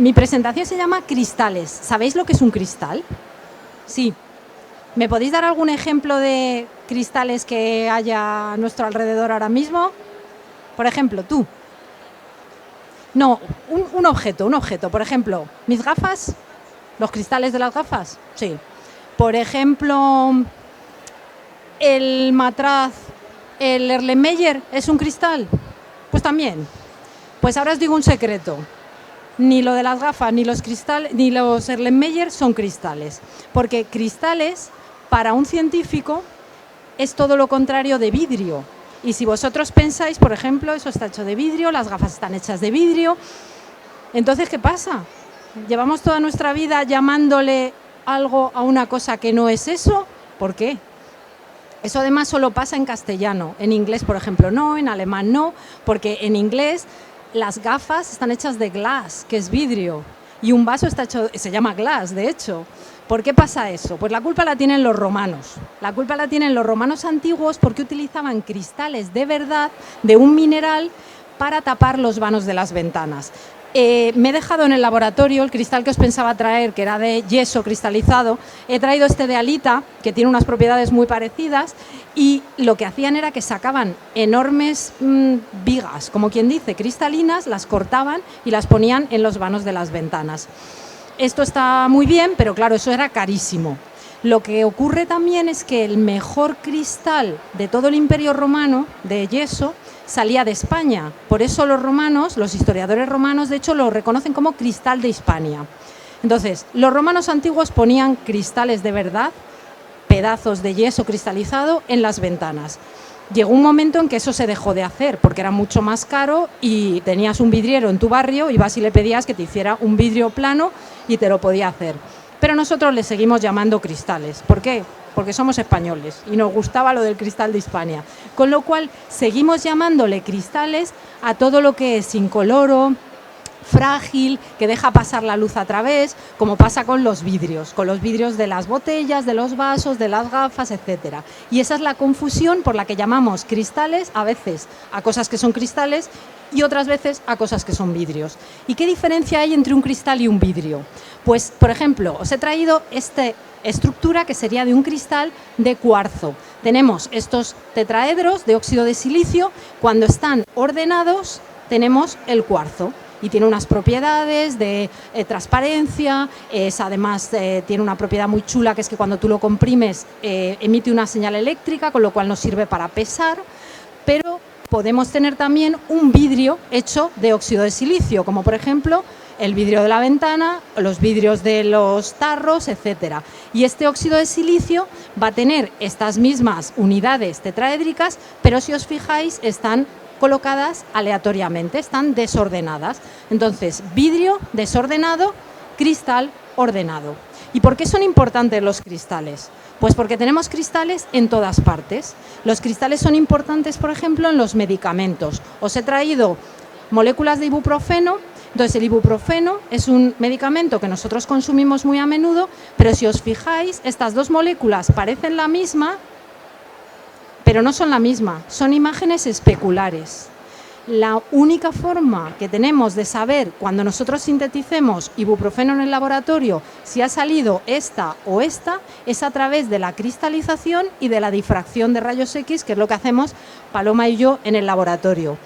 Mi presentación se llama cristales. ¿Sabéis lo que es un cristal? Sí. ¿Me podéis dar algún ejemplo de cristales que haya a nuestro alrededor ahora mismo? Por ejemplo, tú. No, un objeto. Por ejemplo, mis gafas, los cristales de las gafas. Sí. Por ejemplo, el matraz, el Erlenmeyer, ¿es un cristal? Pues también. Pues ahora os digo un secreto. Ni lo de las gafas, ni los cristales, ni los Erlenmeyer son cristales. Porque cristales, para un científico, es todo lo contrario de vidrio. Y si vosotros pensáis, por ejemplo, eso está hecho de vidrio, las gafas están hechas de vidrio, entonces, ¿qué pasa? ¿Llevamos toda nuestra vida llamándole algo a una cosa que no es eso? ¿Por qué? Eso además solo pasa en castellano. En inglés, por ejemplo, no, en alemán no, porque en inglés las gafas están hechas de glass, que es vidrio, y un vaso está hecho, se llama glass, de hecho. ¿Por qué pasa eso? Pues la culpa la tienen los romanos. La culpa la tienen los romanos antiguos porque utilizaban cristales de verdad, de un mineral, para tapar los vanos de las ventanas. Me he dejado en el laboratorio el cristal que os pensaba traer, que era de yeso cristalizado. He traído este de alita, que tiene unas propiedades muy parecidas, y lo que hacían era que sacaban enormes vigas, como quien dice, cristalinas, las cortaban y las ponían en los vanos de las ventanas. Esto está muy bien, pero claro, eso era carísimo. Lo que ocurre también es que el mejor cristal de todo el Imperio Romano, de yeso, salía de España. Por eso los romanos, los historiadores romanos, de hecho, lo reconocen como cristal de Hispania. Entonces, los romanos antiguos ponían cristales de verdad, pedazos de yeso cristalizado, en las ventanas. Llegó un momento en que eso se dejó de hacer porque era mucho más caro y tenías un vidriero en tu barrio, ibas y le pedías que te hiciera un vidrio plano y te lo podía hacer. Pero nosotros le seguimos llamando cristales. ¿Por qué? Porque somos españoles y nos gustaba lo del cristal de Hispania. Con lo cual seguimos llamándole cristales a todo lo que es incoloro, frágil, que deja pasar la luz a través, como pasa con los vidrios de las botellas, de los vasos, de las gafas, etcétera. Y esa es la confusión por la que llamamos cristales a veces a cosas que son cristales y otras veces a cosas que son vidrios. ¿Y qué diferencia hay entre un cristal y un vidrio? Pues, por ejemplo, os he traído esta estructura que sería de un cristal de cuarzo. Tenemos estos tetraedros de óxido de silicio. Cuando están ordenados, tenemos el cuarzo. Y tiene unas propiedades de transparencia, además tiene una propiedad muy chula, que es que cuando tú lo comprimes emite una señal eléctrica, con lo cual nos sirve para pesar, pero podemos tener también un vidrio hecho de óxido de silicio, como por ejemplo el vidrio de la ventana, los vidrios de los tarros, etcétera. Y este óxido de silicio va a tener estas mismas unidades tetraédricas, pero si os fijáis están colocadas aleatoriamente, están desordenadas. Entonces, vidrio desordenado, cristal ordenado. ¿Y por qué son importantes los cristales? Pues porque tenemos cristales en todas partes. Los cristales son importantes, por ejemplo, en los medicamentos. Os he traído moléculas de ibuprofeno. Entonces, el ibuprofeno es un medicamento que nosotros consumimos muy a menudo, pero si os fijáis, estas dos moléculas parecen la misma, pero no son la misma, son imágenes especulares. La única forma que tenemos de saber cuando nosotros sinteticemos ibuprofeno en el laboratorio si ha salido esta o esta es a través de la cristalización y de la difracción de rayos X, que es lo que hacemos Paloma y yo en el laboratorio.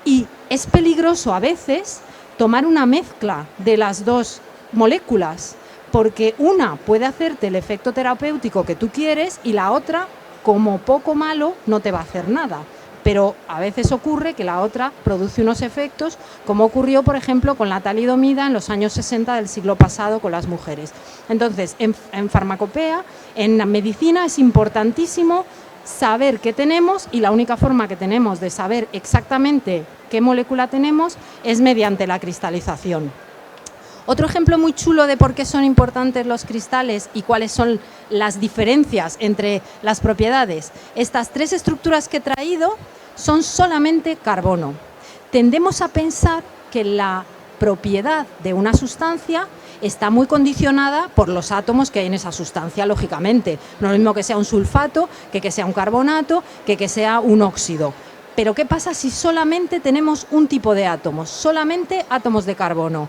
Y es peligroso a veces tomar una mezcla de las dos moléculas, porque una puede hacerte el efecto terapéutico que tú quieres y la otra, como poco malo, no te va a hacer nada. Pero a veces ocurre que la otra produce unos efectos, como ocurrió, por ejemplo, con la talidomida en los años 60 del siglo pasado con las mujeres. Entonces, en farmacopea, en medicina, es importantísimo saber qué tenemos, y la única forma que tenemos de saber exactamente qué molécula tenemos es mediante la cristalización. Otro ejemplo muy chulo de por qué son importantes los cristales y cuáles son las diferencias entre las propiedades. Estas tres estructuras que he traído son solamente carbono. Tendemos a pensar que la propiedad de una sustancia está muy condicionada por los átomos que hay en esa sustancia, lógicamente. No es lo mismo que sea un sulfato, que sea un carbonato, que sea un óxido. Pero ¿qué pasa si solamente tenemos un tipo de átomos? Solamente átomos de carbono.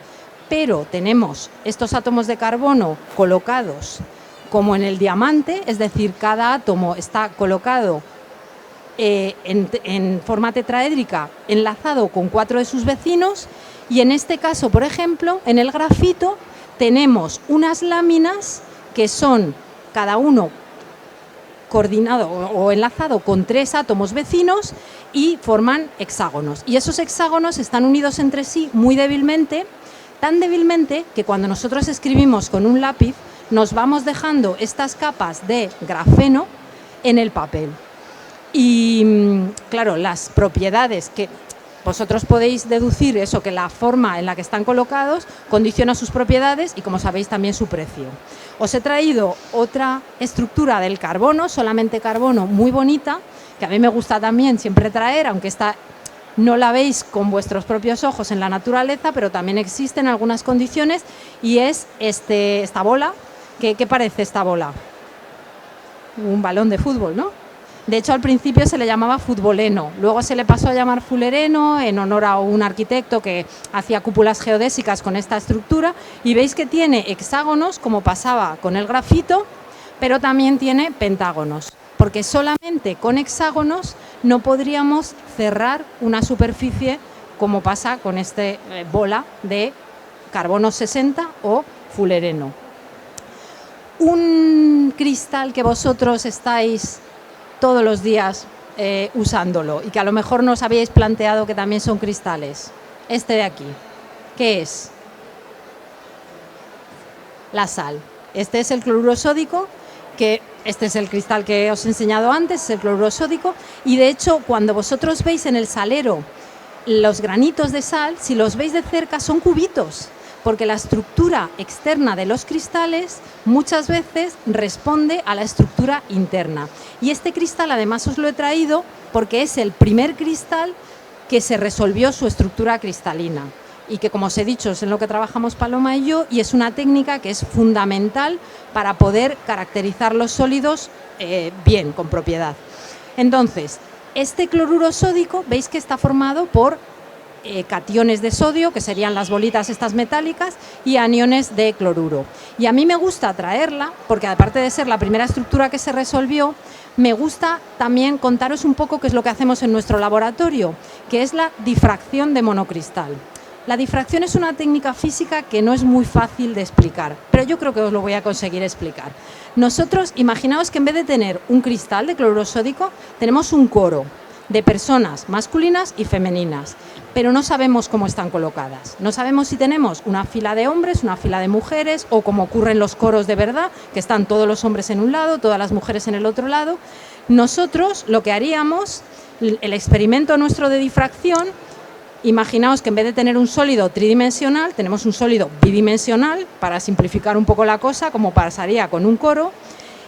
pero tenemos estos átomos de carbono colocados como en el diamante, es decir, cada átomo está colocado en forma tetraédrica, enlazado con 4 de sus vecinos, y en este caso, por ejemplo, en el grafito tenemos unas láminas que son cada uno coordinado o enlazado con 3 átomos vecinos y forman hexágonos. Y esos hexágonos están unidos entre sí muy débilmente, tan débilmente que cuando nosotros escribimos con un lápiz nos vamos dejando estas capas de grafeno en el papel. Y claro, las propiedades que vosotros podéis deducir, eso, que la forma en la que están colocados condiciona sus propiedades y, como sabéis, también su precio. Os he traído otra estructura del carbono, solamente carbono, muy bonita, que a mí me gusta también siempre traer, aunque esta no la veis con vuestros propios ojos en la naturaleza, pero también existen algunas condiciones, y es esta bola. ¿Qué parece esta bola? Un balón de fútbol, ¿no? De hecho, al principio se le llamaba futboleno, luego se le pasó a llamar fulereno en honor a un arquitecto que hacía cúpulas geodésicas con esta estructura, y veis que tiene hexágonos, como pasaba con el grafito, pero también tiene pentágonos, porque solamente con hexágonos no podríamos cerrar una superficie como pasa con esta bola de carbono 60 o fulereno. Un cristal que vosotros estáis todos los días usándolo y que a lo mejor no os habíais planteado que también son cristales. Este de aquí, ¿qué es? La sal. Este es el cloruro sódico, que este es el cristal que os he enseñado antes, es el cloruro sódico, y de hecho cuando vosotros veis en el salero los granitos de sal, si los veis de cerca son cubitos, porque la estructura externa de los cristales muchas veces responde a la estructura interna. Y este cristal además os lo he traído porque es el primer cristal que se resolvió su estructura cristalina, y que, como os he dicho, es en lo que trabajamos Paloma y yo, y es una técnica que es fundamental para poder caracterizar los sólidos bien, con propiedad. Entonces, este cloruro sódico, veis que está formado por cationes de sodio, que serían las bolitas estas metálicas, y aniones de cloruro. Y a mí me gusta traerla porque, aparte de ser la primera estructura que se resolvió, me gusta también contaros un poco qué es lo que hacemos en nuestro laboratorio, que es la difracción de monocristal. La difracción es una técnica física que no es muy fácil de explicar, pero yo creo que os lo voy a conseguir explicar. Nosotros, imaginaos que en vez de tener un cristal de cloruro sódico, tenemos un coro de personas masculinas y femeninas, pero no sabemos cómo están colocadas. No sabemos si tenemos una fila de hombres, una fila de mujeres, o como ocurre en los coros de verdad, que están todos los hombres en un lado, todas las mujeres en el otro lado. Nosotros lo que haríamos, el experimento nuestro de difracción, imaginaos que en vez de tener un sólido tridimensional, tenemos un sólido bidimensional, para simplificar un poco la cosa, como pasaría con un coro.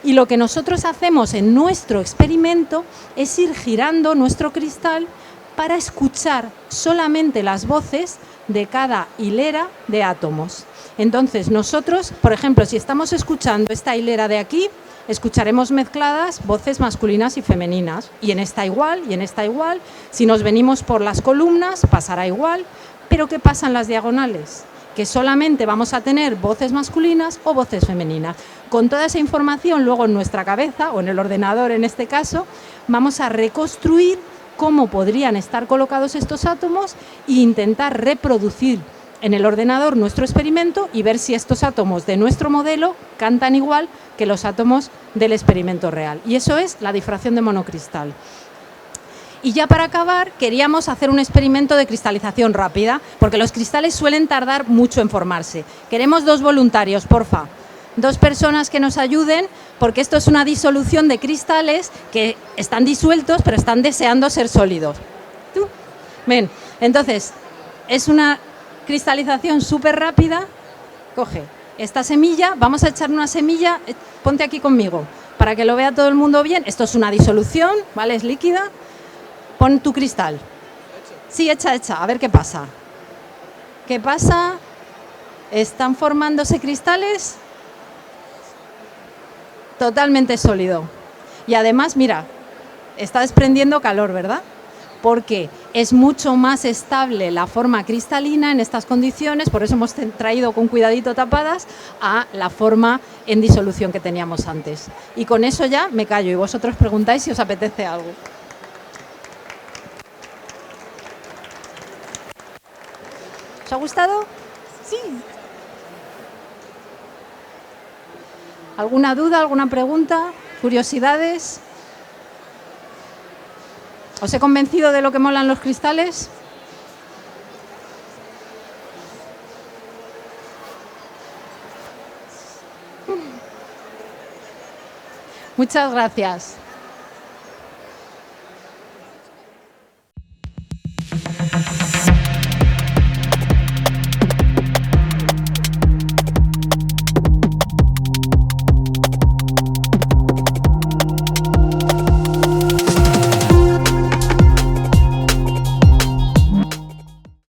Y lo que nosotros hacemos en nuestro experimento es ir girando nuestro cristal para escuchar solamente las voces de cada hilera de átomos. Entonces nosotros, por ejemplo, si estamos escuchando esta hilera de aquí, escucharemos mezcladas voces masculinas y femeninas, y en esta igual, y en esta igual. Si nos venimos por las columnas, pasará igual. Pero ¿qué pasa en las diagonales? Que solamente vamos a tener voces masculinas o voces femeninas. Con toda esa información luego en nuestra cabeza, o en el ordenador en este caso, vamos a reconstruir cómo podrían estar colocados estos átomos e intentar reproducir en el ordenador nuestro experimento y ver si estos átomos de nuestro modelo cantan igual que los átomos del experimento real. Y eso es la difracción de monocristal. Y ya para acabar, queríamos hacer un experimento de cristalización rápida, porque los cristales suelen tardar mucho en formarse. Queremos 2 voluntarios, porfa. 2 personas que nos ayuden, porque esto es una disolución de cristales que están disueltos, pero están deseando ser sólidos. ¿Tú? Ven, entonces, es una cristalización súper rápida. Coge esta semilla, vamos a echar una semilla, ponte aquí conmigo, para que lo vea todo el mundo bien. Esto es una disolución, ¿vale? Es líquida. Pon tu cristal. Sí, echa, a ver qué pasa. ¿Qué pasa? ¿Están formándose cristales? Totalmente sólido. Y además, mira, está desprendiendo calor, ¿verdad? Porque es mucho más estable la forma cristalina en estas condiciones, por eso hemos traído con cuidadito tapadas, a la forma en disolución que teníamos antes. Y con eso ya me callo y vosotros preguntáis si os apetece algo. ¿Os ha gustado? Sí. ¿Alguna duda, alguna pregunta? ¿Curiosidades? ¿Os he convencido de lo que molan los cristales? Muchas gracias.